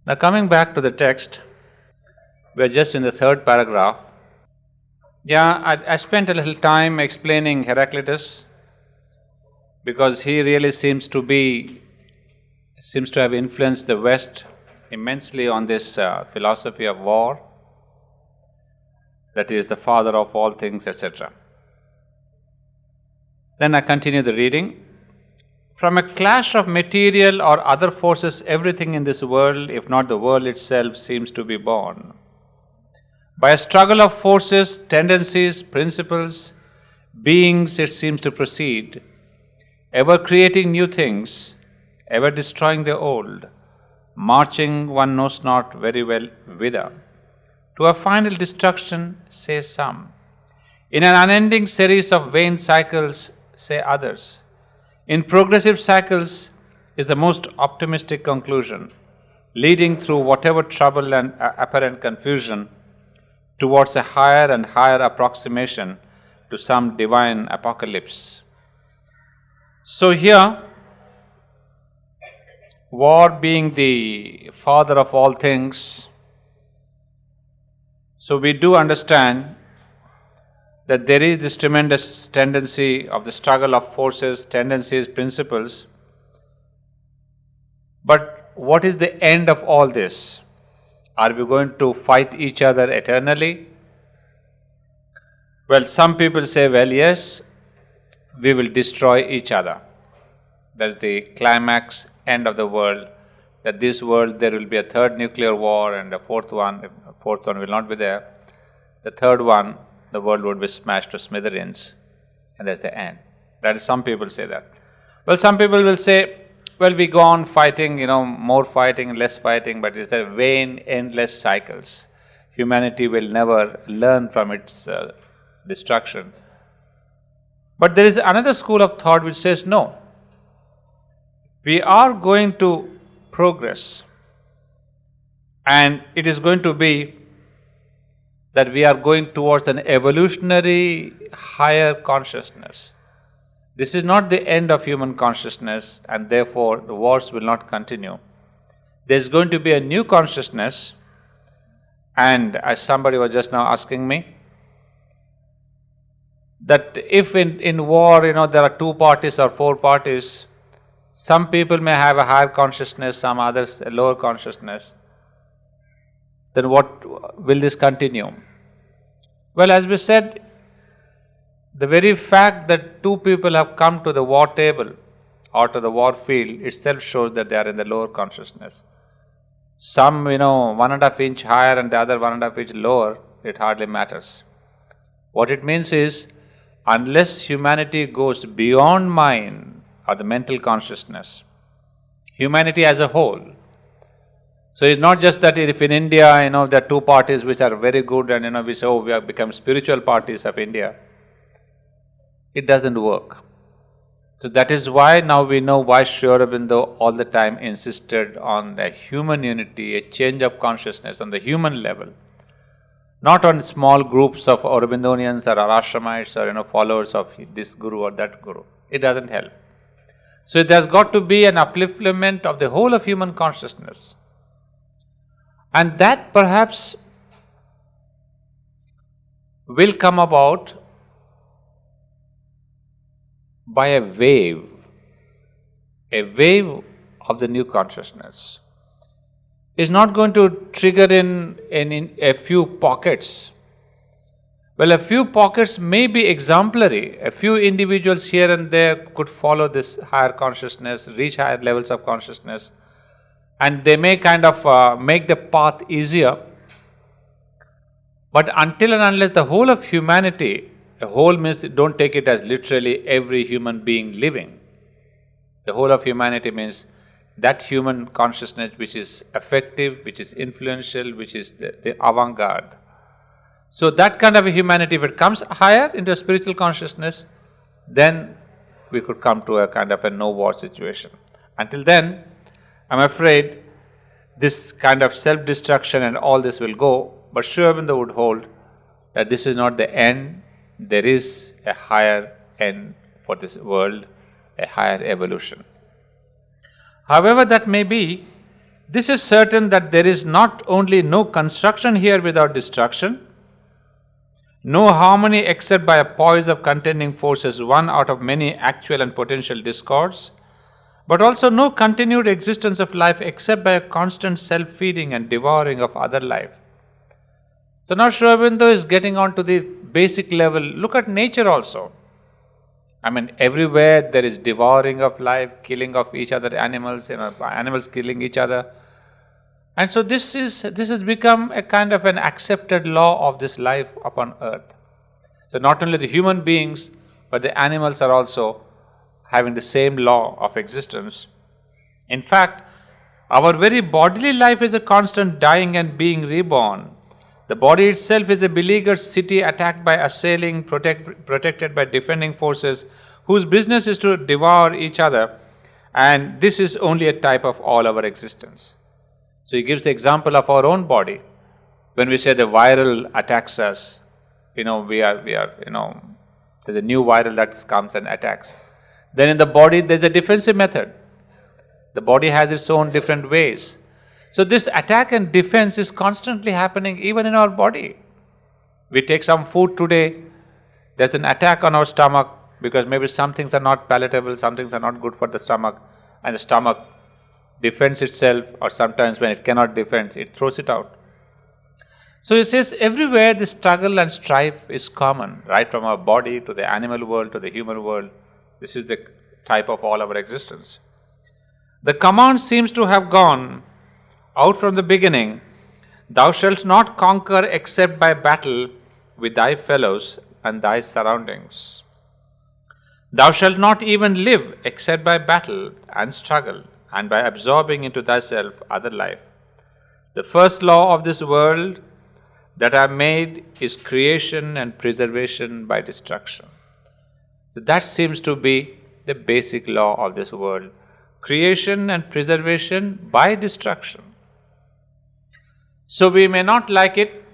Now coming back to the text, we are just in the third paragraph. I spent a little time explaining Heraclitus because he really seems to have influenced the West immensely on this philosophy of war, that he is the father of all things, etc. Then I continue the reading. From a clash of material or other forces, everything in this world, if not the world itself, seems to be born. By a struggle of forces, tendencies, principles, beings, it seems to proceed, ever creating new things, ever destroying the old, marching one knows not very well whither. To a final destruction, say some. In an unending series of vain cycles, say others. In progressive cycles is the most optimistic conclusion, leading through whatever trouble and apparent confusion towards a higher and higher approximation to some divine apocalypse. So here, war being the father of all things, so we do understand that there is this tremendous tendency of the struggle of forces, tendencies, principles. But what is the end of all this? Are we going to fight each other eternally? Well, some people say, well, yes, we will destroy each other. That is the climax, end of the world. That this world, there will be a third nuclear war and a fourth one will not be there. The third one, the world would be smashed to smithereens, and that's the end. That is, some people say that. Well, some people will say, well, we go on fighting, more fighting, less fighting, but it's a vain, endless cycles. Humanity will never learn from its destruction. But there is another school of thought which says, no, we are going to progress, and it is going to be that we are going towards an evolutionary higher consciousness. This is not the end of human consciousness, and therefore the wars will not continue. There is going to be a new consciousness, and as somebody was just now asking me, that if in war, there are two parties or four parties, some people may have a higher consciousness, some others a lower consciousness, then what will this continue? Well, as we said, the very fact that two people have come to the war table or to the war field itself shows that they are in the lower consciousness. Some, 1.5 inch higher and the other 1.5 inch lower, it hardly matters. What it means is, unless humanity goes beyond mind or the mental consciousness, humanity as a whole. So it's not just that if in India, there are two parties which are very good and we say, oh, we have become spiritual parties of India. It doesn't work. So that is why now we know why Sri Aurobindo all the time insisted on the human unity, a change of consciousness on the human level. Not on small groups of Aurobindonians or Arashramites or followers of this guru or that guru. It doesn't help. So there's got to be an upliftment of the whole of human consciousness. And that perhaps will come about by a wave of the new consciousness. It's not going to trigger in a few pockets. Well, a few pockets may be exemplary. A few individuals here and there could follow this higher consciousness, reach higher levels of consciousness, and they may kind of make the path easier. But until and unless the whole of humanity, the whole means, don't take it as literally every human being living. The whole of humanity means that human consciousness which is effective, which is influential, which is the avant-garde. So that kind of a humanity, if it comes higher into a spiritual consciousness, then we could come to a kind of a no-war situation. Until then, I'm afraid this kind of self-destruction and all this will go, but Sri Aurobindo would hold that this is not the end, there is a higher end for this world, a higher evolution. However that may be, This is certain that there is not only no construction here without destruction, no harmony except by a poise of contending forces, one out of many actual and potential discords, but also no continued existence of life except by a constant self-feeding and devouring of other life. So now Sri Aurobindo is getting on to the basic level. Look at nature also. I mean, everywhere there is devouring of life, killing of each other, animals, animals killing each other. And so this has become a kind of an accepted law of this life upon earth. So not only the human beings, but the animals are also having the same law of existence. In fact, our very bodily life is a constant dying and being reborn. The body itself is a beleaguered city attacked by assailing, protected by defending forces whose business is to devour each other, and this is only a type of all our existence. So he gives the example of our own body. When we say the viral attacks us, there's a new viral that comes and attacks. Then in the body, there's a defensive method. The body has its own different ways. So this attack and defense is constantly happening even in our body. We take some food today, there's an attack on our stomach because maybe some things are not palatable, some things are not good for the stomach, and the stomach defends itself, or sometimes when it cannot defend, it throws it out. So he says everywhere the struggle and strife is common, right from our body to the animal world to the human world. This is the type of all our existence. The command seems to have gone out from the beginning, thou shalt not conquer except by battle with thy fellows and thy surroundings. Thou shalt not even live except by battle and struggle and by absorbing into thyself other life. The first law of this world that I made is creation and preservation by destruction. So that seems to be the basic law of this world. Creation and preservation by destruction. So we may not like it,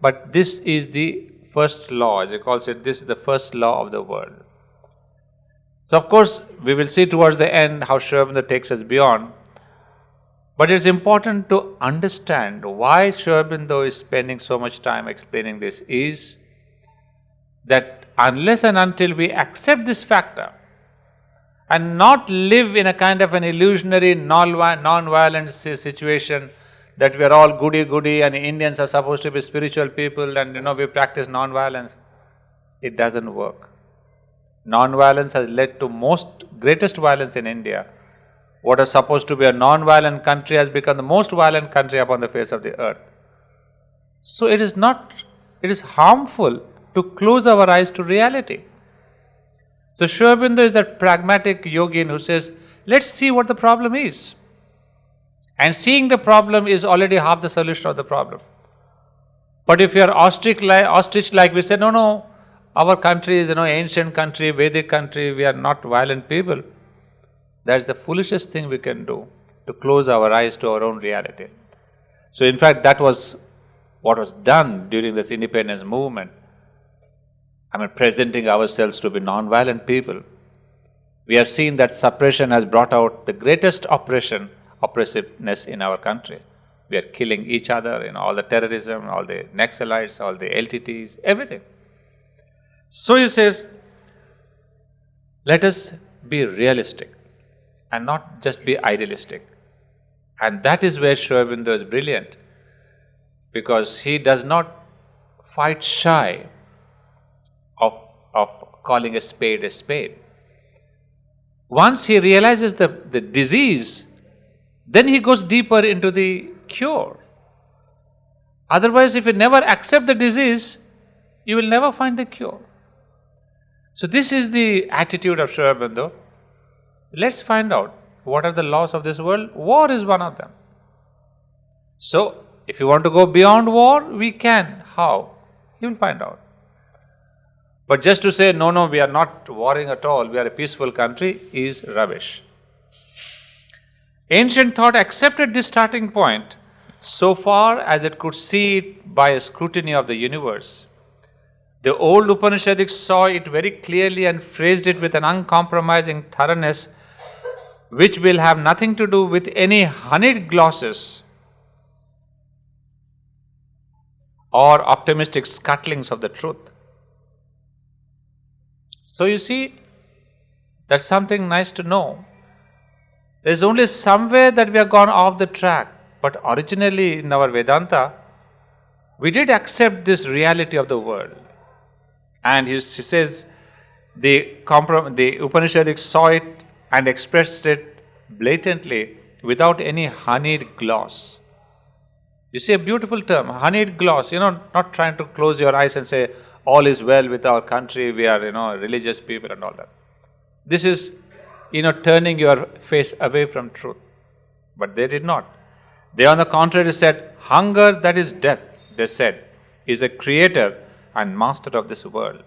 but this is the first law, as he calls it, this is the first law of the world. So of course, we will see towards the end how Sri Aurobindo takes us beyond. But it's important to understand why Sri Aurobindo is spending so much time explaining this is that unless and until we accept this factor and not live in a kind of an illusionary non-violent situation that we are all goody-goody and Indians are supposed to be spiritual people and we practice non-violence, it doesn't work. Non-violence has led to greatest violence in India. What is supposed to be a non-violent country has become the most violent country upon the face of the earth. So it is harmful to close our eyes to reality. So Sri Aurobindo is that pragmatic yogin who says, let's see what the problem is. And seeing the problem is already half the solution of the problem. But if you are ostrich like we say, no, our country is ancient country, Vedic country, we are not violent people. That's the foolishest thing we can do, to close our eyes to our own reality. So in fact, that was what was done during this independence movement. Presenting ourselves to be non-violent people. We have seen that suppression has brought out the greatest oppressiveness in our country. We are killing each other, all the terrorism, all the Naxalites, all the LTTs, everything. So he says, let us be realistic and not just be idealistic. And that is where Sri Aurobindo is brilliant, because he does not fight shy of calling a spade a spade. Once he realizes the disease, then he goes deeper into the cure. Otherwise, if you never accept the disease, you will never find the cure. So this is the attitude of Sri Aurobindo. Let's find out what are the laws of this world. War is one of them. So, if you want to go beyond war, we can. How? You will find out. But just to say, no, we are not warring at all, we are a peaceful country, is rubbish. Ancient thought accepted this starting point so far as it could see it by a scrutiny of the universe. The old Upanishadics saw it very clearly and phrased it with an uncompromising thoroughness which will have nothing to do with any honeyed glosses or optimistic scuttlings of the truth. So you see, that's something nice to know. There is only somewhere that we have gone off the track, but originally in our Vedanta, we did accept this reality of the world. And he says the Upanishadic saw it and expressed it blatantly without any honeyed gloss. You see a beautiful term, honeyed gloss, not trying to close your eyes and say, all is well with our country, we are, religious people and all that. This is, turning your face away from truth. But they did not. They, on the contrary, said, hunger, that is death, they said, is a creator and master of this world.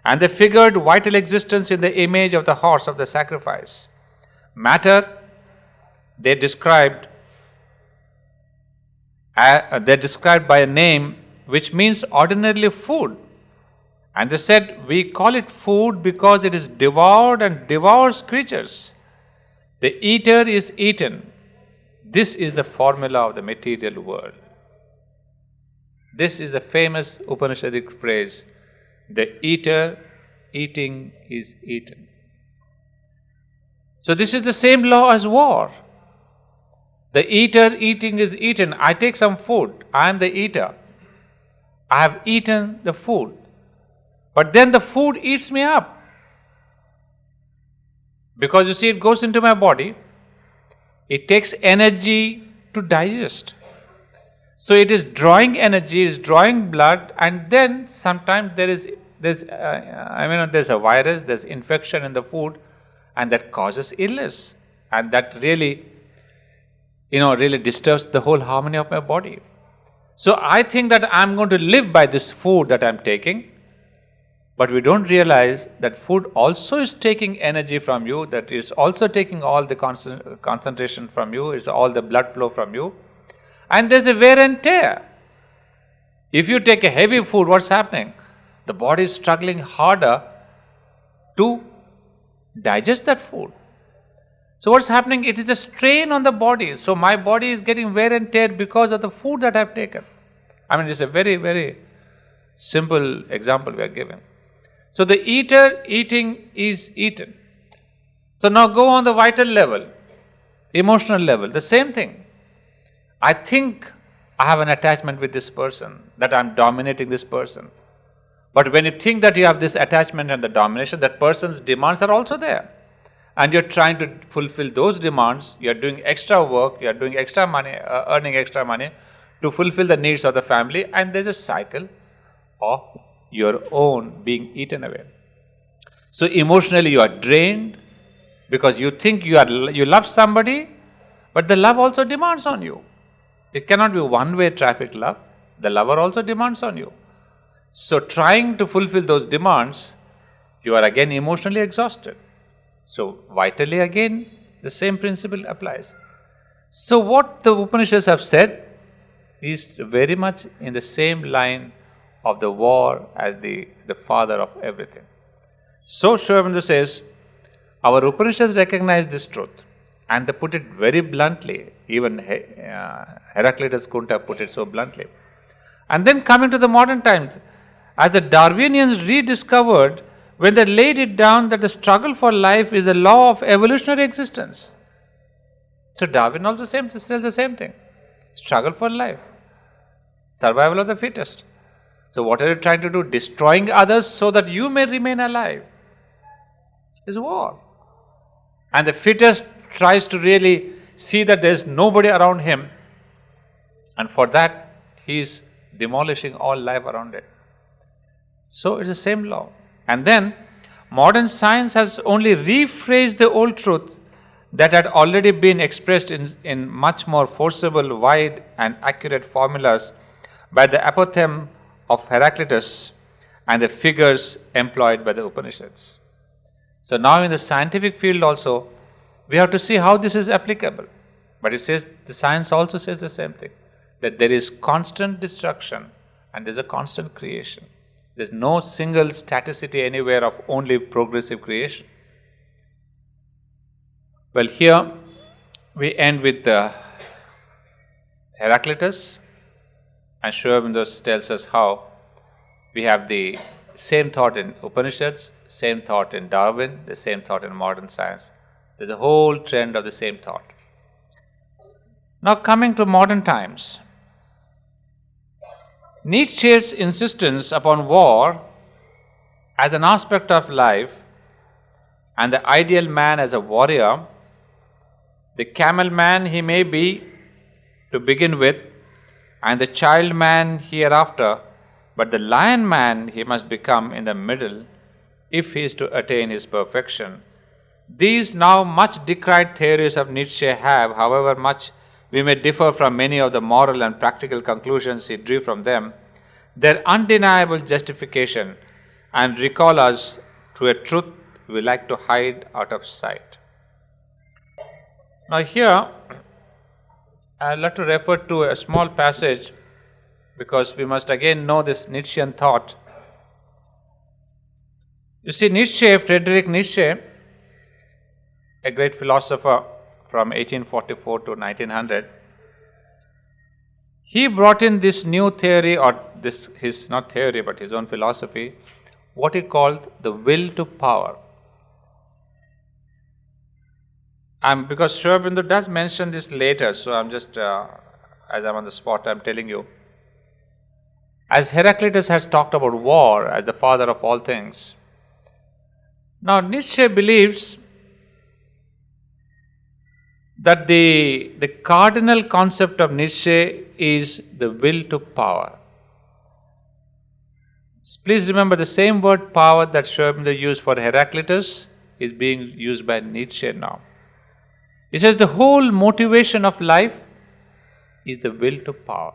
And they figured vital existence in the image of the horse of the sacrifice. Matter, they described by a name which means ordinarily food. And they said, we call it food because it is devoured and devours creatures. The eater is eaten. This is the formula of the material world. This is the famous Upanishadic phrase, the eater eating is eaten. So this is the same law as war. The eater eating is eaten. I take some food. I am the eater. I have eaten the food. But then the food eats me up. Because you see, it goes into my body. It takes energy to digest. So it is drawing energy, it is drawing blood, and then sometimes there's a virus, there's infection in the food, and that causes illness. And that really disturbs the whole harmony of my body. So I think that I'm going to live by this food that I'm taking, but we don't realize that food also is taking energy from you, that is also taking all the concentration from you, is all the blood flow from you, and there's a wear and tear. If you take a heavy food, what's happening? The body is struggling harder to digest that food. So what's happening? It is a strain on the body. So my body is getting wear and tear because of the food that I've taken. It's a very, very simple example we are giving. So the eater eating is eaten. So now go on the vital level, emotional level, the same thing. I think I have an attachment with this person, that I'm dominating this person. But when you think that you have this attachment and the domination, that person's demands are also there. And you're trying to fulfill those demands, you're doing extra work, you're doing extra money, earning extra money to fulfill the needs of the family, and there's a cycle of your own being eaten away. So emotionally you are drained because you think you love somebody, but the love also demands on you. It cannot be one-way traffic love. The lover also demands on you. So trying to fulfill those demands, you are again emotionally exhausted. So vitally again, the same principle applies. So what the Upanishads have said is very much in the same line of the war as the father of everything. So Sri Aurobindo says, our Upanishads recognize this truth, and they put it very bluntly. Even Heraclitus couldn't have put it so bluntly. And then coming to the modern times, as the Darwinians rediscovered, when they laid it down that the struggle for life is a law of evolutionary existence. So Darwin also says the same thing. Struggle for life. Survival of the fittest. So what are you trying to do? Destroying others so that you may remain alive. Is war. And the fittest tries to really see that there is nobody around him, and for that he is demolishing all life around it. So it's the same law. And then modern science has only rephrased the old truth that had already been expressed in much more forcible, wide and accurate formulas by the apothegm of Heraclitus and the figures employed by the Upanishads. So now in the scientific field also, we have to see how this is applicable. But it says, the science also says the same thing, that there is constant destruction and there is a constant creation. There is no single staticity anywhere of only progressive creation. Well, here we end with Heraclitus, and Aurobindo tells us how we have the same thought in Upanishads, same thought in Darwin, the same thought in modern science. There's a whole trend of the same thought. Now coming to modern times, Nietzsche's insistence upon war as an aspect of life and the ideal man as a warrior, the camel man he may be to begin with, and the child man hereafter, but the lion man he must become in the middle if he is to attain his perfection. These now much decried theories of Nietzsche have, however much we may differ from many of the moral and practical conclusions he drew from them, their undeniable justification and recall us to a truth we like to hide out of sight. Now here, I'd like to refer to a small passage because we must again know this Nietzschean thought. You see, Nietzsche, Friedrich Nietzsche, a great philosopher from 1844 to 1900, he brought in this new theory, or this his not theory but his own philosophy, what he called the will to power. Because Aurobindo does mention this later, so I'm just, as I'm on the spot, I'm telling you. As Heraclitus has talked about war as the father of all things, now Nietzsche believes that the cardinal concept of Nietzsche is the will to power. Please remember the same word power that Aurobindo used for Heraclitus is being used by Nietzsche now. He says the whole motivation of life is the will to power.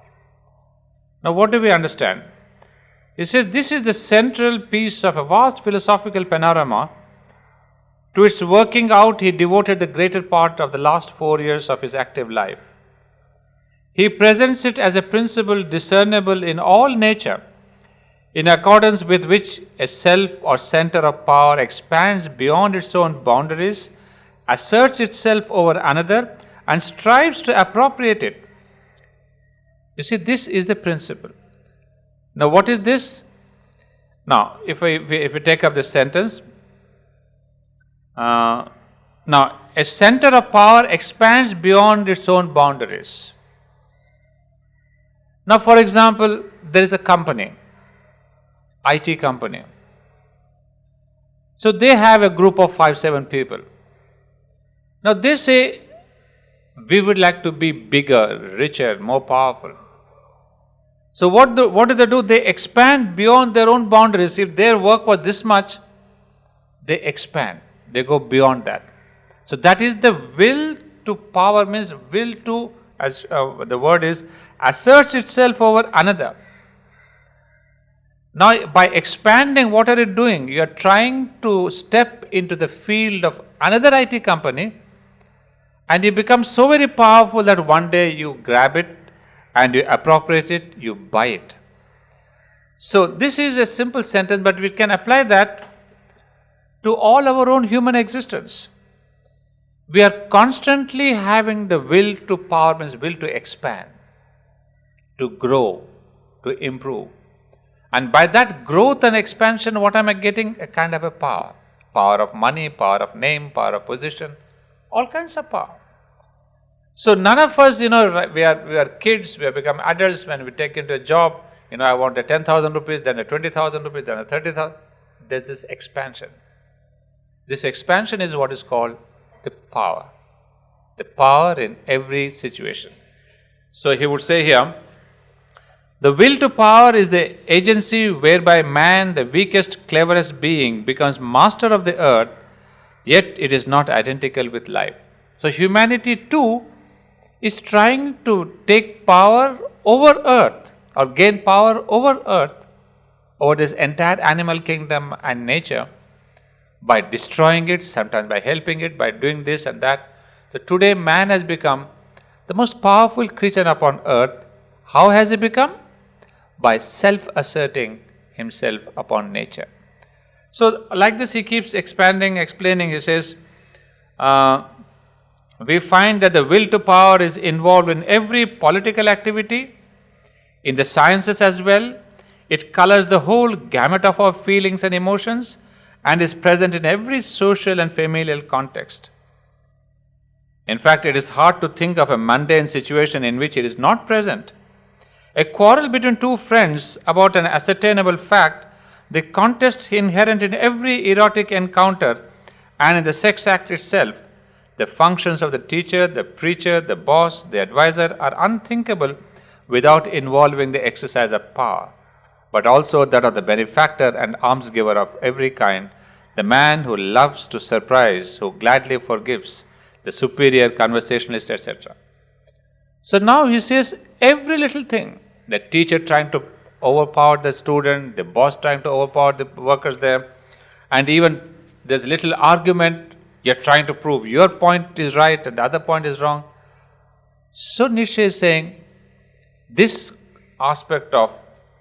Now what do we understand? He says this is the central piece of a vast philosophical panorama. To its working out he devoted the greater part of the last 4 years of his active life. He presents it as a principle discernible in all nature, in accordance with which a self or center of power expands beyond its own boundaries, asserts itself over another, and strives to appropriate it. You see, this is the principle. Now, what is this? Now, if we take up this sentence, now a center of power expands beyond its own boundaries. Now, for example, there is a company, IT company. So they have a group of 5-7 people. Now they say, we would like to be bigger, richer, more powerful. So what do they do? They expand beyond their own boundaries. If their work was this much, they expand. They go beyond that. So that is the will to power, means will to, as the word is, asserts itself over another. Now by expanding, what are you doing? You are trying to step into the field of another IT company, and you become so very powerful that one day you grab it and you appropriate it, you buy it. So this is a simple sentence, but we can apply that to all our own human existence. We are constantly having the will to power, means will to expand, to grow, to improve. And by that growth and expansion, what am I getting? A kind of a power. Power of money, power of name, power of position, all kinds of power. So none of us, we are kids, we have become adults. When we take into a job, I want a 10,000 rupees, then a 20,000 rupees, then a 30,000. There's this expansion. This expansion is what is called the power. The power in every situation. So he would say here, the will to power is the agency whereby man, the weakest, cleverest being, becomes master of the earth, yet it is not identical with life. So humanity too is trying to take power over earth, or gain power over earth, over this entire animal kingdom and nature, by destroying it, sometimes by helping it, by doing this and that. So today man has become the most powerful creature upon earth. How has he become? By self-asserting himself upon nature. So like this he keeps expanding, explaining. He says, we find that the will to power is involved in every political activity, in the sciences as well. It colors the whole gamut of our feelings and emotions and is present in every social and familial context. In fact, it is hard to think of a mundane situation in which it is not present. A quarrel between two friends about an ascertainable fact, the contest inherent in every erotic encounter and in the sex act itself, the functions of the teacher, the preacher, the boss, the advisor are unthinkable without involving the exercise of power, but also that of the benefactor and alms giver of every kind, the man who loves to surprise, who gladly forgives, the superior conversationalist, etc. So now he says every little thing, the teacher trying to overpower the student, the boss trying to overpower the workers there, and even there's a little argument, you're trying to prove your point is right and the other point is wrong. So Nietzsche is saying this aspect of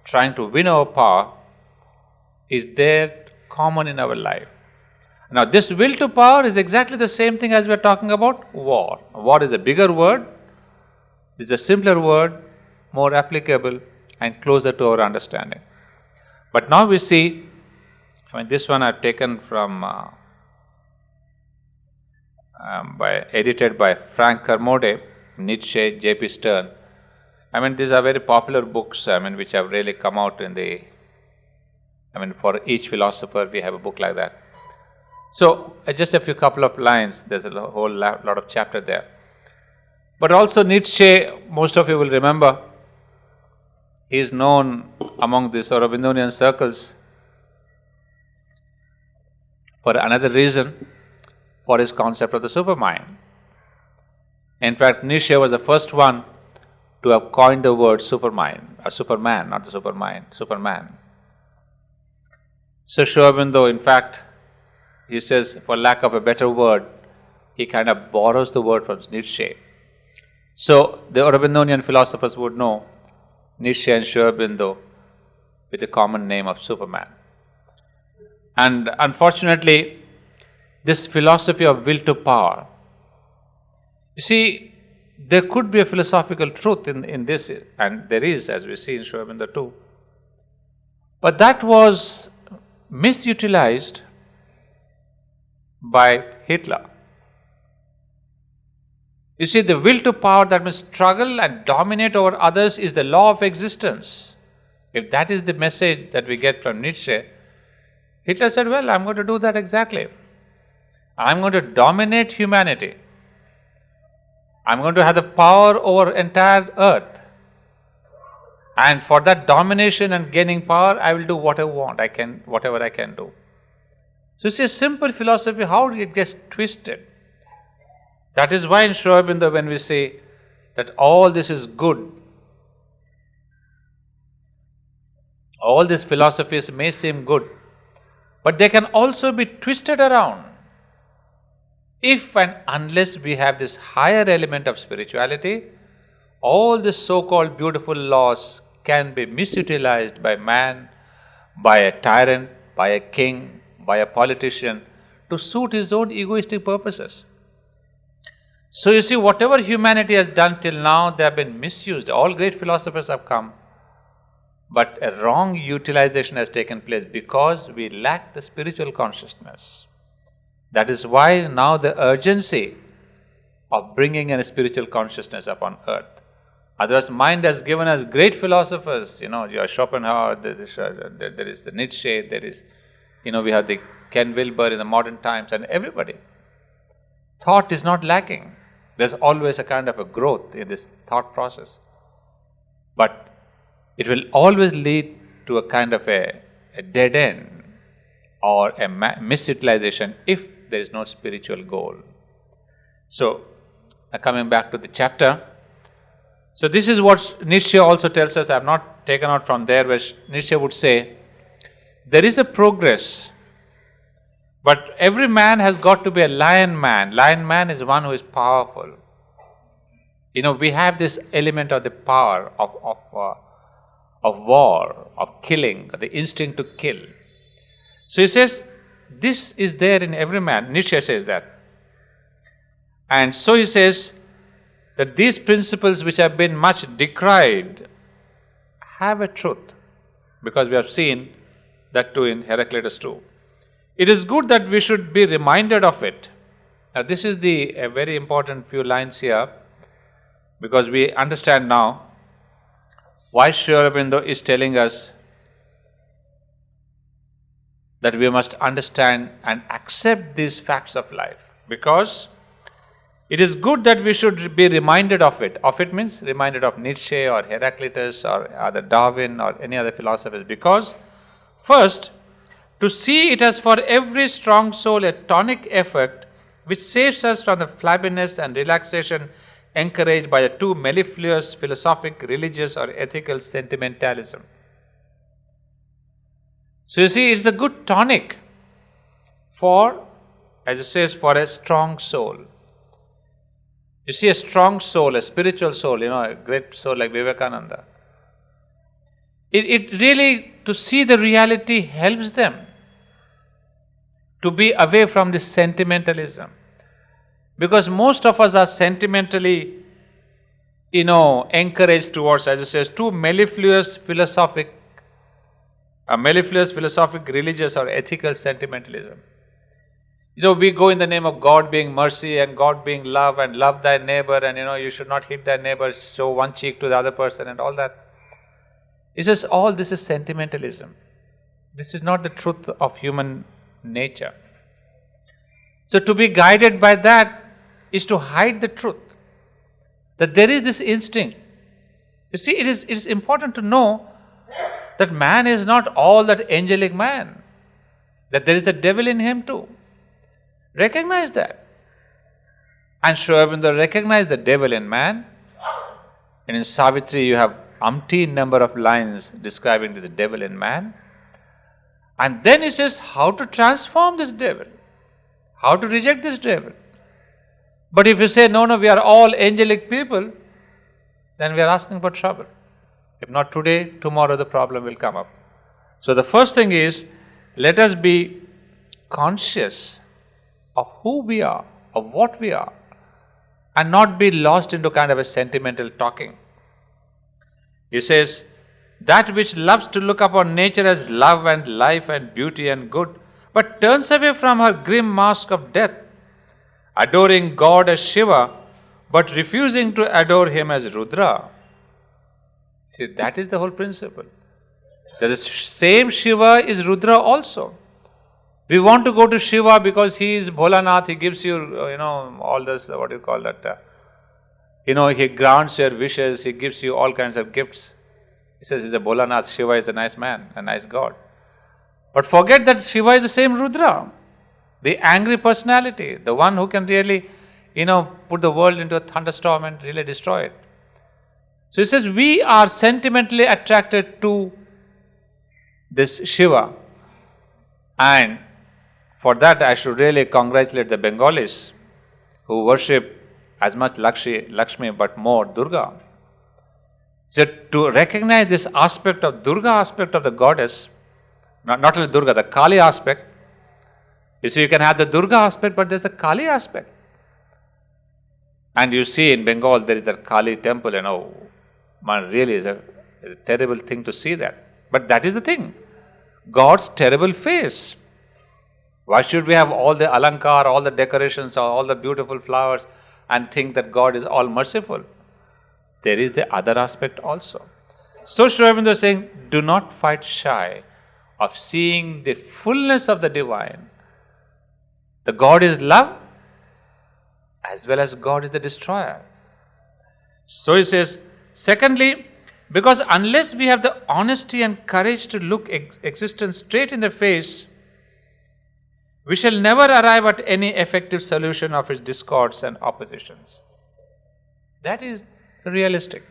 trying to win our power is there common in our life. Now this will to power is exactly the same thing as we are talking about war. War is a bigger word, it's a simpler word, more applicable and closer to our understanding. But now we see, this one I've taken from edited by Frank Kermode, Nietzsche, J.P. Stern. These are very popular books, which have really come out in the, for each philosopher we have a book like that. So, just a few couple of lines, there's a whole lot of chapter there. But also Nietzsche, most of you will remember, he is known among these Aurobindonian circles for another reason, for his concept of the supermind. In fact, Nietzsche was the first one to have coined the word supermind, or superman, not the supermind, superman. So Aurobindo, in fact, he says, for lack of a better word, he kind of borrows the word from Nietzsche. So the Aurobindonian philosophers would know Nietzsche and Aurobindo with the common name of Superman. And unfortunately, this philosophy of will to power, you see, there could be a philosophical truth in this, and there is, as we see in Aurobindo too. But that was misutilized by Hitler. You see, the will to power that must struggle and dominate over others is the law of existence. If that is the message that we get from Nietzsche, Hitler said, well, I'm going to do that exactly. I'm going to dominate humanity. I'm going to have the power over entire earth. And for that domination and gaining power, I will do what I want. Whatever I can do. So it's a simple philosophy, how it gets twisted. That is why in Aurobindo, when we say that all this is good, all these philosophies may seem good, but they can also be twisted around if and unless we have this higher element of spirituality. All these so-called beautiful laws can be misutilized by man, by a tyrant, by a king, by a politician to suit his own egoistic purposes. So you see, whatever humanity has done till now, they have been misused. All great philosophers have come, but a wrong utilization has taken place because we lack the spiritual consciousness. That is why now the urgency of bringing in a spiritual consciousness upon earth. Otherwise, mind has given us great philosophers. Your Schopenhauer, there is the Nietzsche, there is, we have the Ken Wilber in the modern times, and everybody. Thought is not lacking. There's always a kind of a growth in this thought process. But it will always lead to a kind of a dead end or a misutilization if there is no spiritual goal. So, coming back to the chapter, so this is what Nietzsche also tells us. I have not taken out from there, where Nietzsche would say, there is a progress, but every man has got to be a lion man. Lion man is one who is powerful. We have this element of the power of war, of killing, the instinct to kill. So he says, this is there in every man. Nietzsche says that. And so he says that these principles which have been much decried have a truth, because we have seen that too in Heraclitus too. It is good that we should be reminded of it. Now this is a very important few lines here, because we understand now why Sri Aurobindo is telling us that we must understand and accept these facts of life, because it is good that we should be reminded of it. Of it means reminded of Nietzsche or Heraclitus or other Darwin or any other philosophers, because first, to see it as for every strong soul a tonic effect which saves us from the flabbiness and relaxation encouraged by the too mellifluous philosophic, religious or ethical sentimentalism. So you see, it's a good tonic for, as it says, for a strong soul. You see, a strong soul, a spiritual soul, a great soul like Vivekananda, it really, to see the reality helps them to be away from this sentimentalism. Because most of us are sentimentally, encouraged towards, as it says, too mellifluous philosophic, religious or ethical sentimentalism. We go in the name of God being mercy and God being love and love thy neighbor, and you should not hit thy neighbor, show one cheek to the other person and all that. It's just all this is sentimentalism. This is not the truth of human nature. So to be guided by that is to hide the truth, that there is this instinct. You see, it is important to know that man is not all that angelic man, that there is the devil in him too. Recognize that. And Sri Aurobindo recognized the devil in man. And in Savitri you have umpteen number of lines describing this devil in man. And then he says how to transform this devil, how to reject this devil. But if you say, no, we are all angelic people, then we are asking for trouble. If not today, tomorrow the problem will come up. So the first thing is, let us be conscious of who we are, of what we are, and not be lost into kind of a sentimental talking. He says, that which loves to look upon nature as love and life and beauty and good, but turns away from her grim mask of death, adoring God as Shiva, but refusing to adore him as Rudra. See, that is the whole principle. That the same Shiva is Rudra also. We want to go to Shiva because he is Bholanath, he gives you, all this, what do you call that? He grants your wishes, he gives you all kinds of gifts. He says he's a Bholanath, Shiva is a nice man, a nice God. But forget that Shiva is the same Rudra, the angry personality, the one who can really, put the world into a thunderstorm and really destroy it. So he says we are sentimentally attracted to this Shiva, and for that I should really congratulate the Bengalis who worship as much Lakshmi but more Durga. So to recognize this aspect of Durga, aspect of the goddess, not only Durga, the Kali aspect. You see, you can have the Durga aspect, but there's the Kali aspect. And you see in Bengal there is the Kali temple, man, really is a terrible thing to see that. But that is the thing, God's terrible face. Why should we have all the alankar, all the decorations, all the beautiful flowers and think that God is all merciful? There is the other aspect also. So Sri Aurobindo is saying, do not fight shy of seeing the fullness of the divine. The God is love as well as God is the destroyer. So he says, secondly, because unless we have the honesty and courage to look existence straight in the face, we shall never arrive at any effective solution of its discords and oppositions. That is realistic.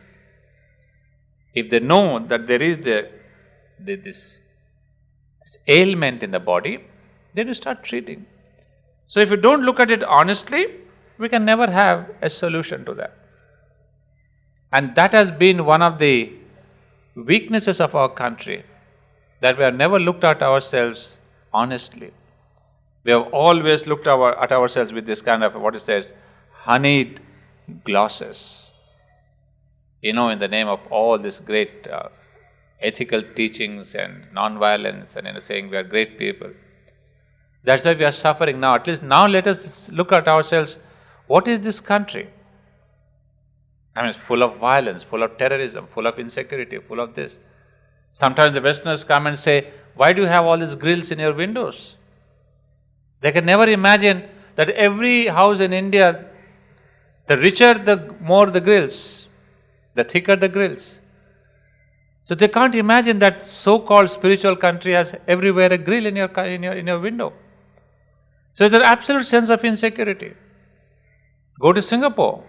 If they know that there is this ailment in the body, then you start treating. So if you don't look at it honestly, we can never have a solution to that. And that has been one of the weaknesses of our country, that we have never looked at ourselves honestly. We have always looked at ourselves with this kind of, what it says, honeyed glosses, in the name of all these great ethical teachings and non-violence, and saying we are great people. That's why we are suffering now. At least now let us look at ourselves. What is this country? I mean, it's full of violence, full of terrorism, full of insecurity, full of this. Sometimes the Westerners come and say, why do you have all these grills in your windows? They can never imagine that every house in India, the richer, the more the grills, the thicker the grills. So they can't imagine that so-called spiritual country has everywhere a grill in your window. So it's an absolute sense of insecurity. Go to Singapore.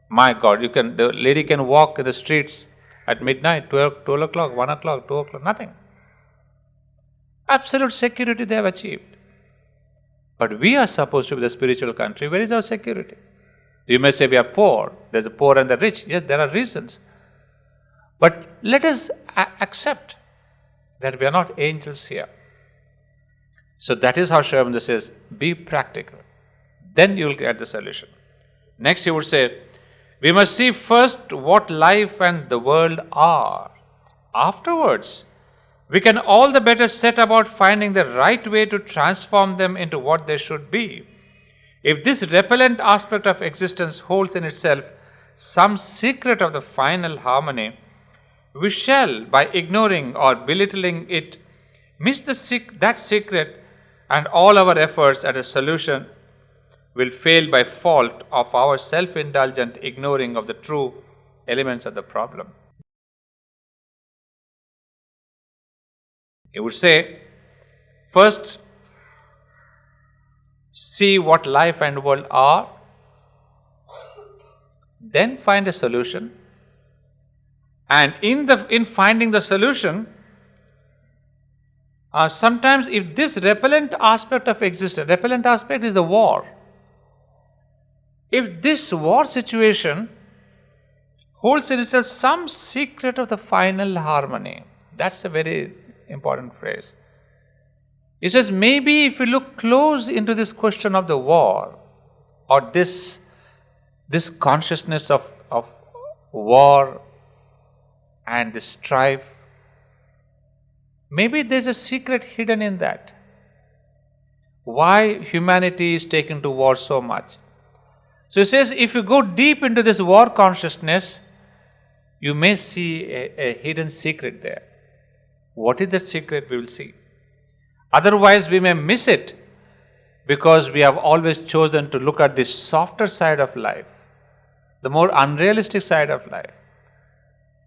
My God, the lady can walk in the streets at midnight, 12 o'clock, 1 o'clock, 2 o'clock, nothing. Absolute security they have achieved. But we are supposed to be the spiritual country. Where is our security? You may say we are poor. There's the poor and the rich. Yes, there are reasons. But let us accept that we are not angels here. So that is how Sri Aurobindo says, be practical. Then you will get the solution. Next he would say, we must see first what life and the world are. Afterwards, we can all the better set about finding the right way to transform them into what they should be. If this repellent aspect of existence holds in itself some secret of the final harmony, we shall, by ignoring or belittling it, miss that secret, and all our efforts at a solution will fail by fault of our self-indulgent ignoring of the true elements of the problem. He would say, first, see what life and world are, then find a solution, and in finding the solution, sometimes if this repellent aspect of existence, repellent aspect is the war. If this war situation holds in itself some secret of the final harmony, that's a very important phrase. He says, maybe if we look close into this question of the war, or this consciousness of war and the strife, maybe there's a secret hidden in that. Why humanity is taken to war so much? So he says, if you go deep into this war consciousness, you may see a hidden secret there. What is the secret? We will see. Otherwise, we may miss it because we have always chosen to look at the softer side of life, the more unrealistic side of life.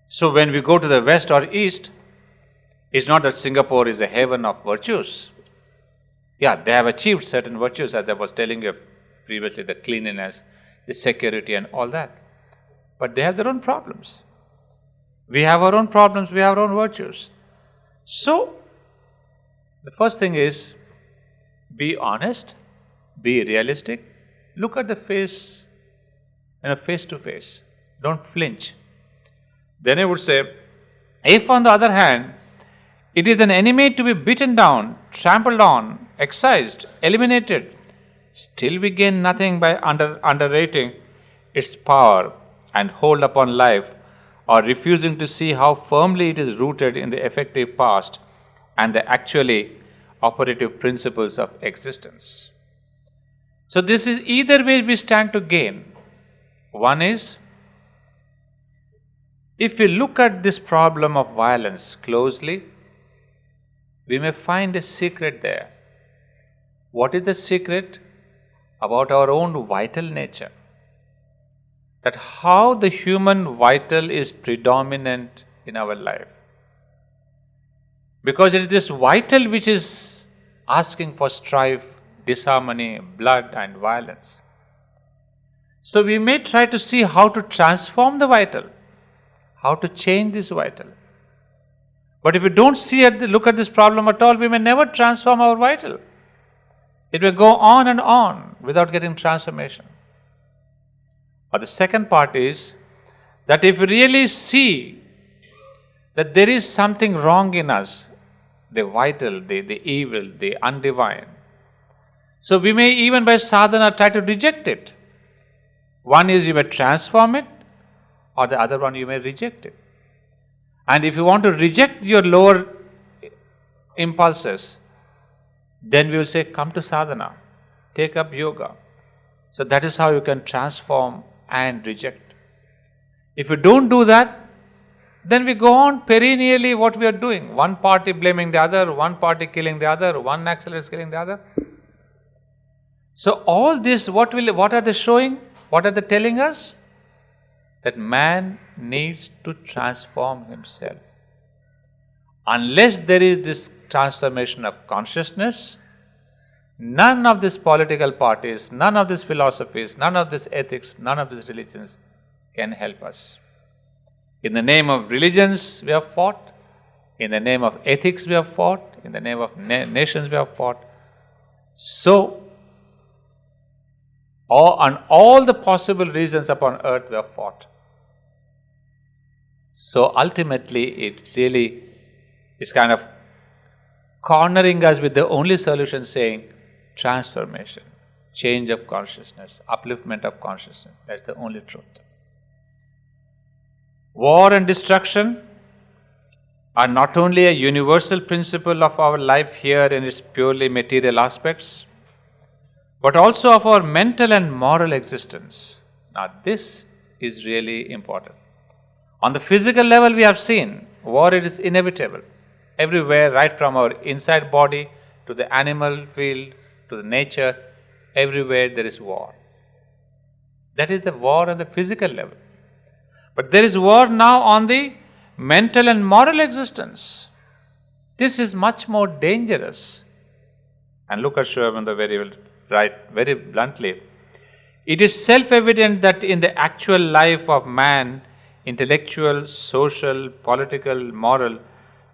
So when we go to the west or east, it's not that Singapore is a haven of virtues. Yeah, they have achieved certain virtues, as I was telling you previously, the cleanliness, the security and all that. But they have their own problems. We have our own problems, we have our own virtues. So, the first thing is, be honest, be realistic, look at the face, face to face. Don't flinch. Then I would say, if on the other hand, it is an enemy to be beaten down, trampled on, excised, eliminated, still we gain nothing by underrating its power and hold upon life, or refusing to see how firmly it is rooted in the effective past and the actually operative principles of existence. So this is either way we stand to gain. One is, if we look at this problem of violence closely, we may find a secret there. What is the secret? About our own vital nature. That how the human vital is predominant in our life. Because it is this vital which is asking for strife, disharmony, blood and violence. So we may try to see how to transform the vital, how to change this vital. But if we don't look at this problem at all, we may never transform our vital. It will go on and on without getting transformation. Or the second part is that if we really see that there is something wrong in us, the vital, the evil, the undivine, so we may even by sadhana try to reject it. One is you may transform it, or the other one you may reject it. And if you want to reject your lower impulses, then we will say, come to sadhana, take up yoga. So that is how you can transform and reject. If you don't do that, then we go on perennially what we are doing. One party blaming the other, one party killing the other, one Naxalite killing the other. So all this, what are they showing? What are they telling us? That man needs to transform himself. Unless there is this transformation of consciousness, none of these political parties, none of these philosophies, none of this ethics, none of these religions can help us. In the name of religions we have fought, in the name of ethics we have fought, in the name of nations we have fought. So, on all the possible reasons upon earth we have fought. So ultimately it really is kind of cornering us with the only solution, saying transformation, change of consciousness, upliftment of consciousness. That's the only truth. War and destruction are not only a universal principle of our life here in its purely material aspects, but also of our mental and moral existence. Now this is really important. On the physical level we have seen, war is inevitable. Everywhere, right from our inside body to the animal field, to the nature, everywhere there is war. That is the war on the physical level. But there is war now on the mental and moral existence. This is much more dangerous. And look at Aurobindo very bluntly. It is self-evident that in the actual life of man, intellectual, social, political, moral,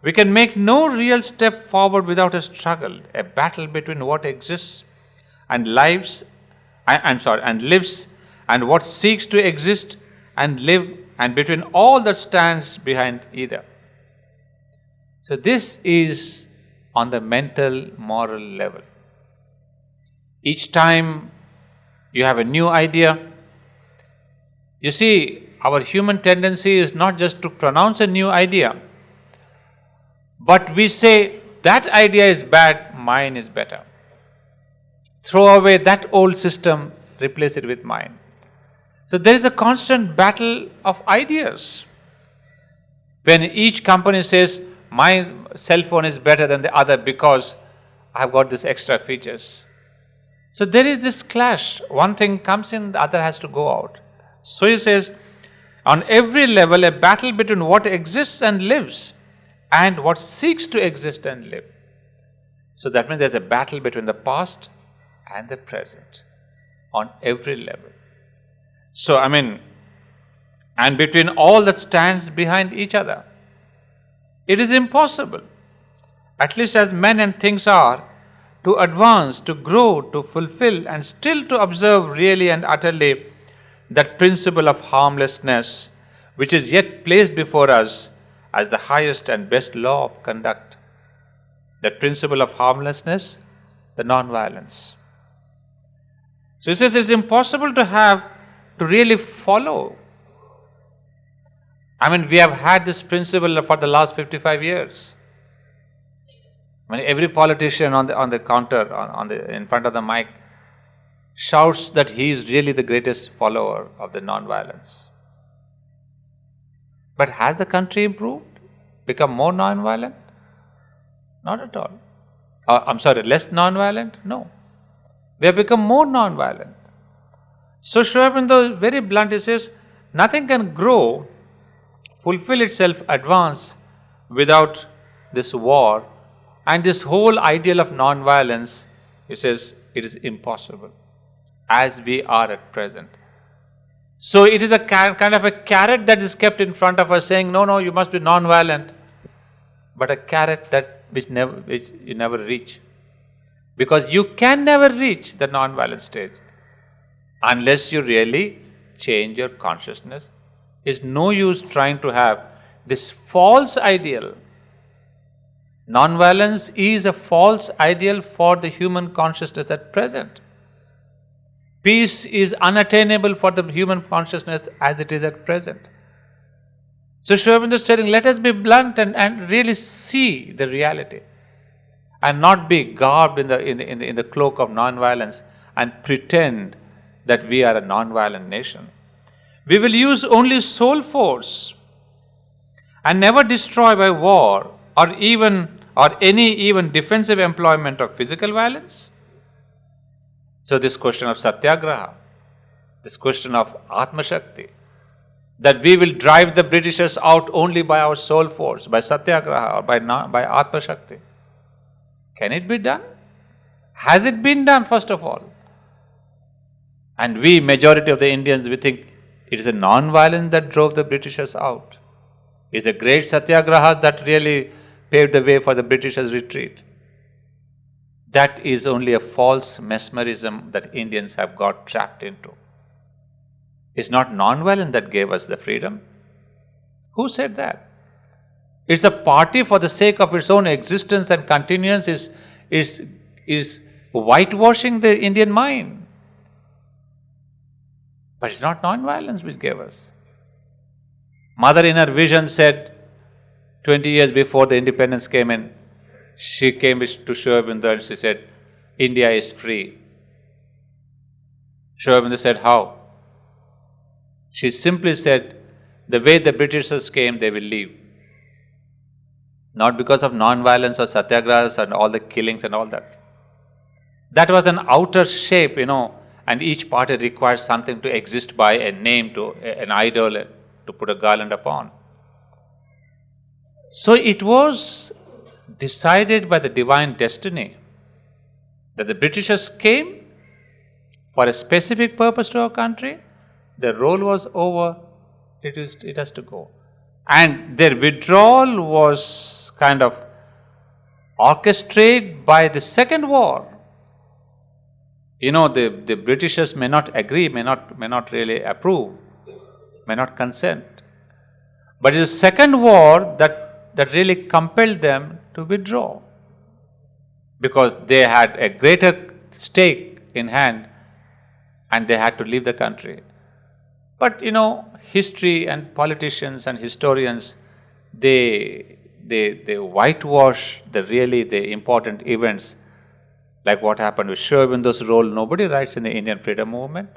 we can make no real step forward without a struggle, a battle between what exists and lives, and lives, and what seeks to exist and live, and between all that stands behind either. So this is on the mental, moral level. Each time you have a new idea, you see, our human tendency is not just to pronounce a new idea, but we say, that idea is bad, mine is better. Throw away that old system, replace it with mine. So there is a constant battle of ideas. When each company says, my cell phone is better than the other because I've got these extra features. So there is this clash. One thing comes in, the other has to go out. So he says, on every level, a battle between what exists and lives and what seeks to exist and live. So that means there's a battle between the past and the present on every level. So, and between all that stands behind each other. It is impossible, at least as men and things are, to advance, to grow, to fulfill, and still to observe really and utterly that principle of harmlessness which is yet placed before us as the highest and best law of conduct. That principle of harmlessness, the non-violence. So he says it's impossible to really follow. We have had this principle for the last 55 years. Every politician on the counter, in front of the mic, shouts that he is really the greatest follower of the non-violence. But has the country improved? Become more non-violent? Not at all. Less non-violent? No. We have become more non-violent. So Aurobindo, very blunt, he says, nothing can grow, fulfill itself, advance without this war. And this whole ideal of non-violence, he says, it is impossible as we are at present. So it is a kind of a carrot that is kept in front of us saying, no, you must be non-violent. But a carrot which you never reach. Because you can never reach the non-violent stage unless you really change your consciousness. It's no use trying to have this false ideal. Non-violence is a false ideal for the human consciousness at present. Peace is unattainable for the human consciousness as it is at present. So Sri Aurobindo is telling, let us be blunt and really see the reality, and not be garbed in the cloak of non-violence and pretend that we are a non-violent nation. We will use only soul force and never destroy by war or any even defensive employment of physical violence. So this question of satyagraha, this question of Atma Shakti, that we will drive the Britishers out only by our soul force, by satyagraha or by Atma Shakti. Can it be done? Has it been done, first of all? And we, majority of the Indians, we think it is a non-violence that drove the Britishers out. It's a great satyagraha that really paved the way for the Britishers' retreat. That is only a false mesmerism that Indians have got trapped into. It's not non-violence that gave us the freedom. Who said that? It's a party for the sake of its own existence and continuance is whitewashing the Indian mind. But it's not non-violence which gave us. Mother in her vision said, 20 years before the independence came in, she came to Sri Aurobindo and she said, India is free. Sri Aurobindo said, how? She simply said, the way the Britishers came, they will leave. Not because of non-violence or satyagrahas and all the killings and all that. That was an outer shape, and each party requires something to exist by, a name, to an idol, to put a garland upon. So it was decided by the divine destiny that the Britishers came for a specific purpose to our country. Their role was over, it has to go. And their withdrawal was kind of orchestrated by the second war. The Britishers may not agree, may not really approve, may not consent. But it is the second war that really compelled them to withdraw, because they had a greater stake in hand and they had to leave the country. But history and politicians and historians, they whitewash the important events, like what happened with Sri Aurobindo's role. Nobody writes in the Indian freedom movement,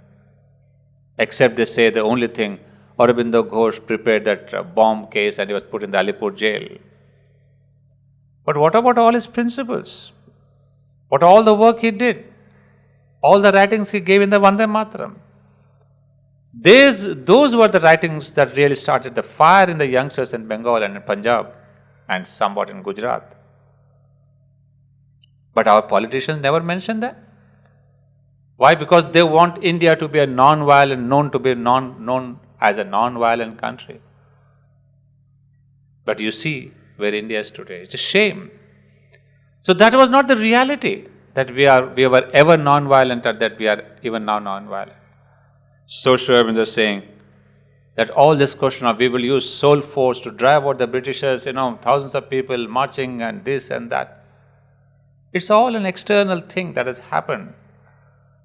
except they say the only thing, Aurobindo Ghosh prepared that bomb case and he was put in the Alipur jail. But what about all his principles? What all the work he did? All the writings he gave in the Vande Mataram? Those were the writings that really started the fire in the youngsters in Bengal and in Punjab and somewhat in Gujarat. But our politicians never mention that. Why? Because they want India to be a non-violent, known as a non-violent country. But you see where India is today. It's a shame. So that was not the reality, that we were ever non-violent or that we are even now non-violent. So Sri Aurobindo is saying that all this question of we will use soul force to drive out the Britishers, thousands of people marching and this and that, it's all an external thing that has happened.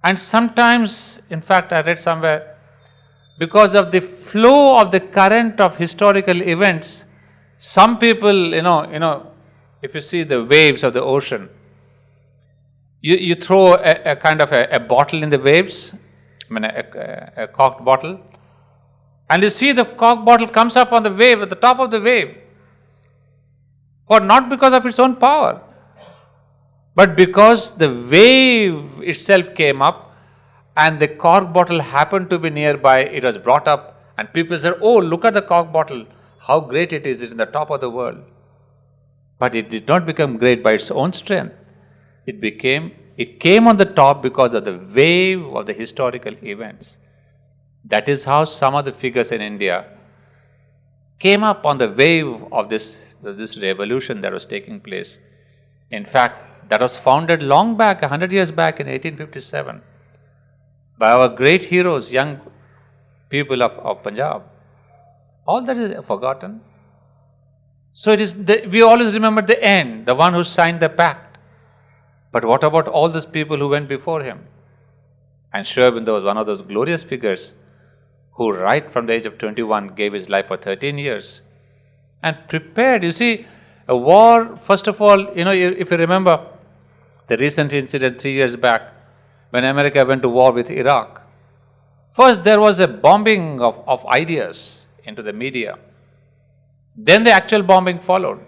And sometimes, in fact, I read somewhere, because of the flow of the current of historical events, some people, if you see the waves of the ocean, you throw a kind of a bottle in the waves, a corked bottle, and you see the corked bottle comes up on the wave, at the top of the wave, not because of its own power, but because the wave itself came up and the cork bottle happened to be nearby. It was brought up and people said, oh, look at the cork bottle, how great it is, it's in the top of the world. But it did not become great by its own strength. It came on the top because of the wave of the historical events. That is how some of the figures in India came up on the wave of this revolution that was taking place. In fact, that was founded long back, 100 years back in 1857, by our great heroes, young people of Punjab. All that is forgotten. So we always remember the end, the one who signed the pact. But what about all those people who went before him? And Sri Aurobindo was one of those glorious figures who right from the age of 21 gave his life for 13 years and prepared. You see, a war, first of all, if you remember the recent incident 3 years back when America went to war with Iraq, first there was a bombing of ideas into the media. Then the actual bombing followed.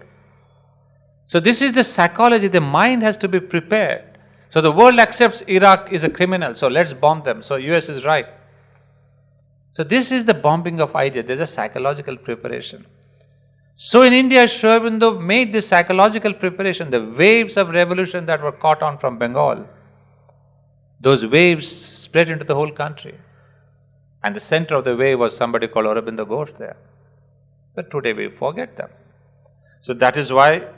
So this is the psychology, the mind has to be prepared. So the world accepts Iraq is a criminal, so let's bomb them. So US is right. So this is the bombing of ideas. There's a psychological preparation. So in India, Sri Aurobindo made this psychological preparation. The waves of revolution that were caught on from Bengal, those waves spread into the whole country. And the center of the wave was somebody called Aurobindo Ghosh there. But today we forget them. So that is why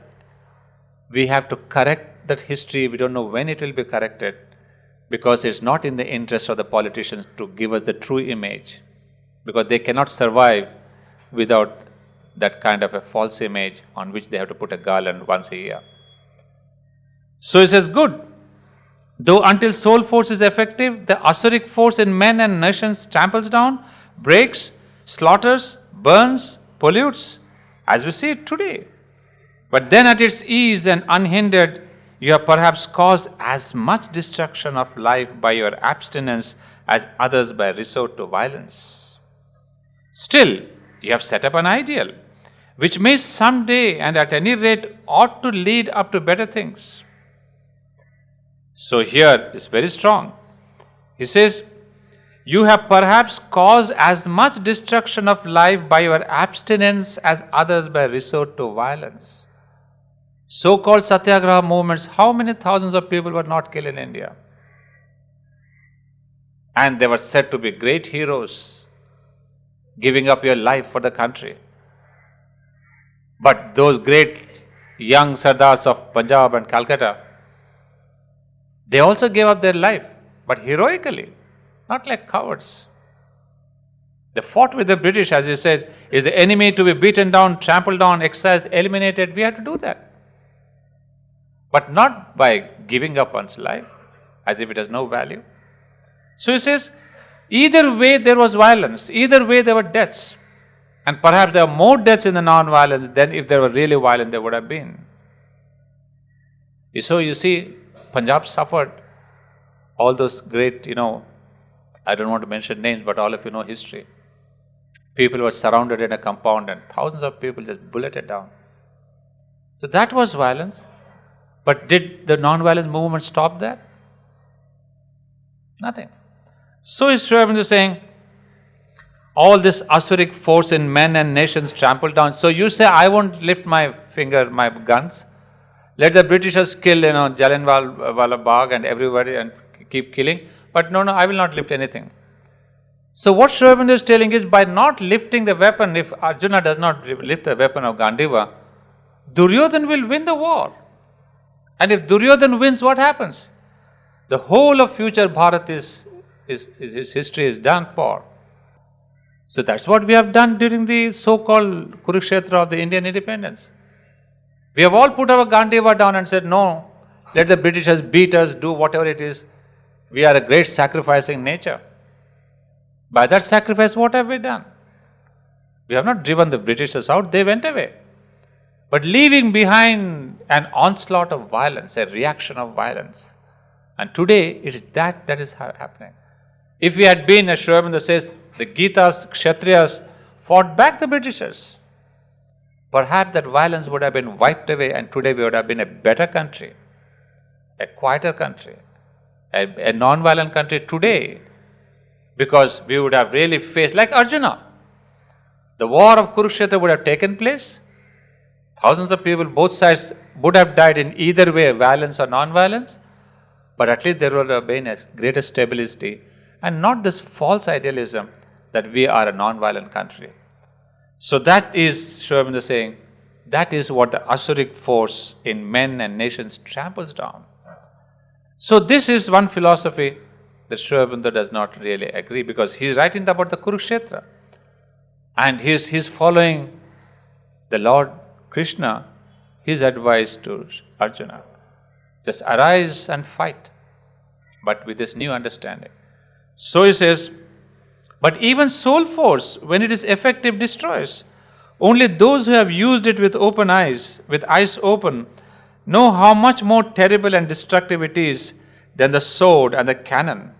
we have to correct that history. We don't know when it will be corrected, because it's not in the interest of the politicians to give us the true image, because they cannot survive without that kind of a false image on which they have to put a garland once a year. So he says, good. Though until soul force is effective, the Asuric force in men and nations tramples down, breaks, slaughters, burns, pollutes, as we see it today. But then at its ease and unhindered, you have perhaps caused as much destruction of life by your abstinence as others by resort to violence. Still, you have set up an ideal, which may someday and at any rate ought to lead up to better things. So here is very strong. He says, you have perhaps caused as much destruction of life by your abstinence as others by resort to violence. So-called Satyagraha movements, how many thousands of people were not killed in India? And they were said to be great heroes, giving up your life for the country. But those great young Sardars of Punjab and Calcutta, they also gave up their life, but heroically, not like cowards. They fought with the British, as he said, is the enemy to be beaten down, trampled down, excised, eliminated? We have to do that. But not by giving up one's life, as if it has no value. So he says, either way there was violence, either way there were deaths. And perhaps there are more deaths in the non-violence than if they were really violent there would have been. So you see, Punjab suffered all those great, I don't want to mention names, but all of you know history. People were surrounded in a compound and thousands of people just bulleted down. So that was violence. But did the non-violence movement stop that? Nothing. So is Sri Aurobindo saying, all this Asuric force in men and nations trampled down. So you say, I won't lift my finger, my guns. Let the Britishers kill, Jallianwala Bagh and everybody and keep killing. But no, I will not lift anything. So what Sri Aurobindo is telling is, by not lifting the weapon, if Arjuna does not lift the weapon of Gandiva, Duryodhan will win the war. And if Duryodhan wins, what happens? The whole of future Bharat his history is done for. So that's what we have done during the so-called Kurukshetra of the Indian independence. We have all put our Gandiva down and said, no, let the Britishers beat us, do whatever it is. We are a great sacrificing nature. By that sacrifice, what have we done? We have not driven the Britishers out, they went away. But leaving behind an onslaught of violence, a reaction of violence. And today, it is that is happening. If we had been, as Sri Aurobindo says, the Gita's Kshatriyas fought back the Britishers, perhaps that violence would have been wiped away and today we would have been a better country, a quieter country, a non-violent country today, because we would have really faced, like Arjuna, the war of Kurukshetra would have taken place. Thousands of people, both sides would have died in either way, violence or non-violence, but at least there would have been a greater stability and not this false idealism that we are a non-violent country. So that is, Sri Aurobindo saying, that is what the Asuric force in men and nations tramples down. So this is one philosophy that Sri Aurobindo does not really agree, because he is writing about the Kurukshetra and he is following the Lord Krishna, his advice to Arjuna. Just arise and fight, but with this new understanding. So he says, but even soul force, when it is effective, destroys. Only those who have used it with eyes open, know how much more terrible and destructive it is than the sword and the cannon.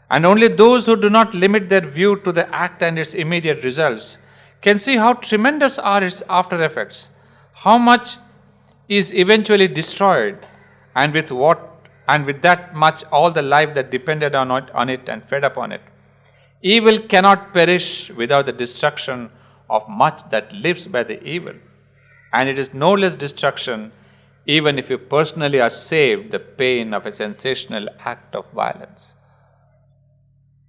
And only those who do not limit their view to the act and its immediate results can see how tremendous are its after effects, how much is eventually destroyed, and with that much all the life that depended on it and fed upon it. Evil cannot perish without the destruction of much that lives by the evil. And it is no less destruction, even if you personally are saved the pain of a sensational act of violence.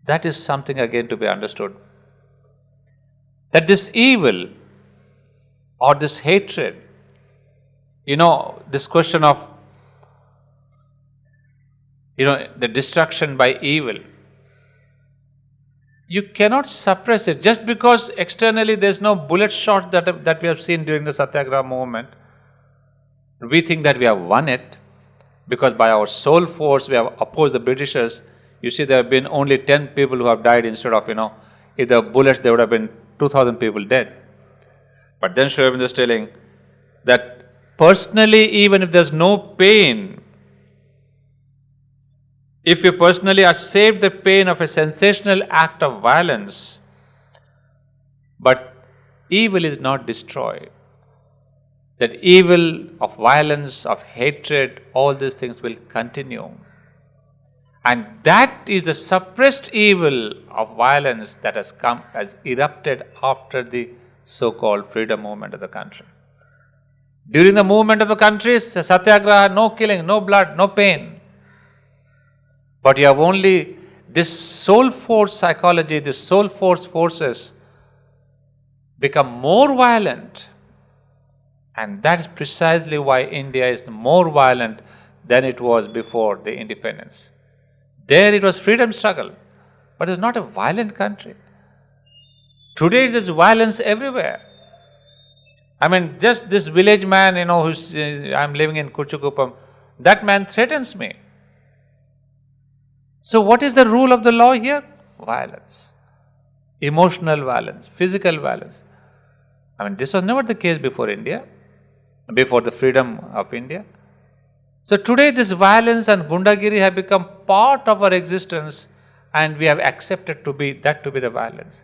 That is something again to be understood. That this evil or this hatred, this question of, the destruction by evil, you cannot suppress it just because externally there's no bullet shot that we have seen during the Satyagraha movement. We think that we have won it because by our soul force we have opposed the Britishers. You see, there have been only 10 people who have died instead of, if there were bullets, there would have been 2,000 people dead. But then Sri Aurobindo is telling that personally, even if there's no pain, if you personally are saved the pain of a sensational act of violence, but evil is not destroyed, that evil of violence, of hatred, all these things will continue. And that is the suppressed evil of violence that has erupted after the so-called freedom movement of the country. During the movement of the country, Satyagraha, no killing, no blood, no pain. But you have only this soul force psychology, this soul force forces become more violent. And that is precisely why India is more violent than it was before the independence. There it was freedom struggle, but it's not a violent country. Today there's violence everywhere. I mean, just this village man, who's I'm living in Kuchukupam, that man threatens me. So what is the rule of the law here? Violence. Emotional violence, physical violence. I mean, this was never the case before India, before the freedom of India. So today this violence and gundagiri have become part of our existence, and we have accepted to be the violence.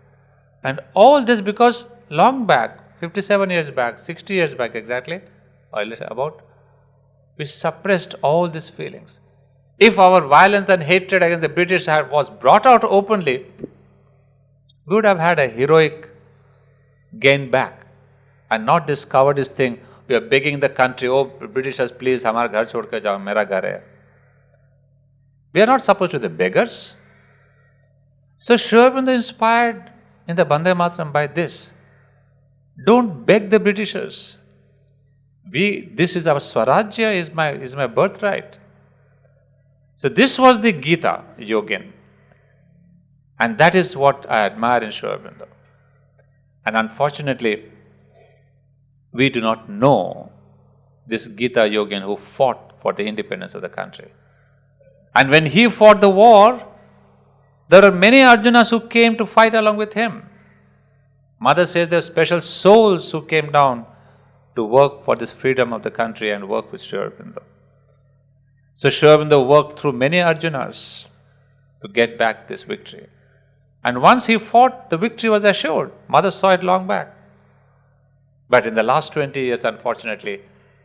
And all this because long back, 57 years back, 60 years back exactly, or about, we suppressed all these feelings. If our violence and hatred against the British was brought out openly, we would have had a heroic gain back and not discovered this thing. We are begging the country, oh Britishers, please, hamara ghar chhod ke jao, mera ghar hai. We are not supposed to be the beggars. So Sri Aurobindo inspired in the Bande Mataram by this. Don't beg the Britishers. This is our Swarajya, is my birthright. So this was the Gita Yogin. And that is what I admire in Sri Aurobindo. And unfortunately, we do not know this Gita Yogin who fought for the independence of the country. And when he fought the war, there are many Arjunas who came to fight along with him. Mother says there are special souls who came down to work for this freedom of the country and work with Sri Aurobindo. So Sri Aurobindo worked through many Arjunas to get back this victory. And once he fought, the victory was assured. Mother saw it long back. But in the last 20 years, unfortunately,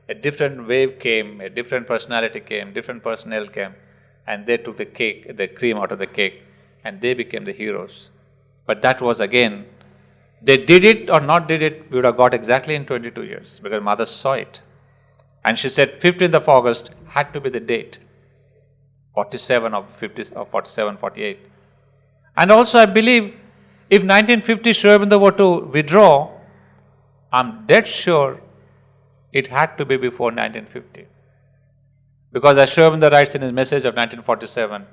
a different wave came, a different personality came, different personnel came, and they took the cream out of the cake, and they became the heroes. But that was again, they did it or not did it, we would have got exactly in 22 years, because Mother saw it. And she said 15th of August had to be the date, 47 or 50 or 47, 48. And also I believe if 1950 Sri Aurobindo were to withdraw, I'm dead sure it had to be before 1950. Because as Sri Aurobindo writes in his message of 1947,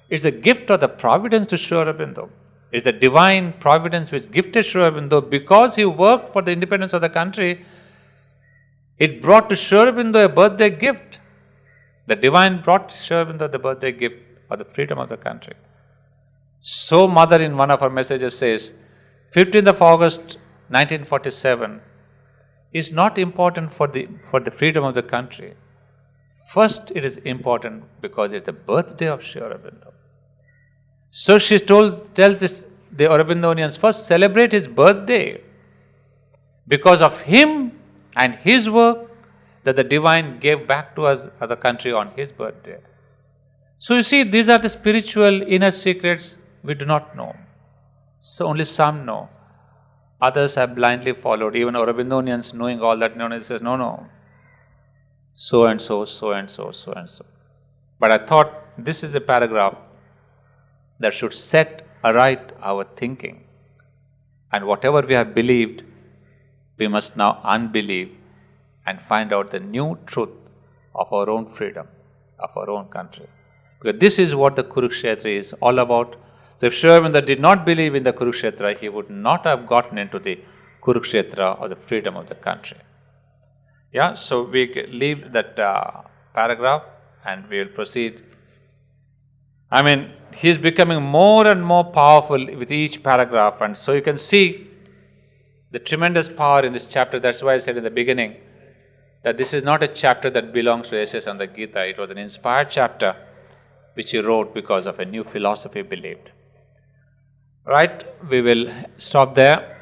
it's a gift of the providence to Sri Aurobindo. It's a divine providence which gifted Sri Aurobindo because he worked for the independence of the country. It brought to Sri Aurobindo a birthday gift. The divine brought Sri Aurobindo the birthday gift for the freedom of the country. So mother in one of her messages says, 15th of August 1947 is not important for the freedom of the country. First, it is important because it's the birthday of Sri Aurobindo. So she tells the Aurobindonians, first celebrate his birthday. Because of him and his work, that the divine gave back to us as a country on his birthday. So you see, these are the spiritual inner secrets we do not know. So only some know. Others have blindly followed. Even Aurobindonians, knowing all that, says, no. So and so, so and so, so and so. But I thought this is a paragraph that should set aright our thinking. And whatever we have believed, we must now unbelieve and find out the new truth of our own freedom, of our own country. Because this is what the Kurukshetra is all about. So if Sri Aurobindo did not believe in the Kurukshetra, he would not have gotten into the Kurukshetra or the freedom of the country. Yeah, so we leave that paragraph and we will proceed. I mean, he is becoming more and more powerful with each paragraph, and so you can see the tremendous power in this chapter. That's why I said in the beginning that this is not a chapter that belongs to essays on the Gita. It was an inspired chapter which he wrote because of a new philosophy believed. Right, we will stop there.